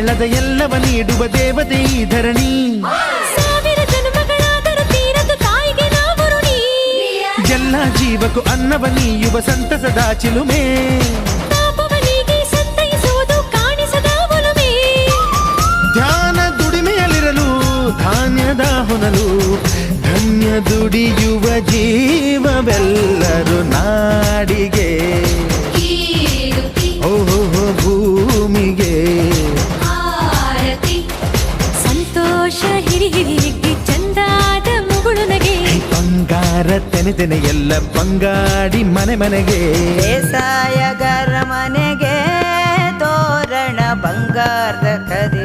ಕೇಳದ ಎಲ್ಲವ ನೀಡುವ ದೇವತೆ ಈ ಧರಣಿ. ಸಾವಿರ ಜನ್ಮಗಳಾದರೂ ತೀರದ ತಾಯಿಗೆ ನಾವು ಋಣಿ. ಎಲ್ಲ ಜೀವಕ್ಕೂ ಅನ್ನವ ನೀಯುವ ಸಂತಸದ ಚಿಲುಮೆ. ಪಾಪವನಿಗೆ ಸಂತೈಸುವುದು ಕಾಣಿಸದ ಒಲುಮೆ. ಧ್ಯಾನ ದುಡಿಮೆಯಲ್ಲಿರಲು ಧಾನ್ಯದ ಹೊನಲು. ಧನ್ಯ ದುಡಿಯುವ ಜೀವವೆಲ್ಲರೂ ನಾಡಿಗೆ. ಓಹೋ ಭೂಮಿಗೆ ಸಂತೋಷ ಹಿರಿ ಹಿರಿಯಕ್ಕೆ ಚಂದಾದ ಮುಗುಳು ನಗೆ. ಬಂಗಾರ ತೆನೆ ಎಲ್ಲ ಬಂಗಾಡಿ ಮನೆ ಮನೆಗೆ. ಬೇಸಾಯಗಾರ ಮನೆಗೆ ತೋರಣ ಬಂಗಾರದ ಕದಿ.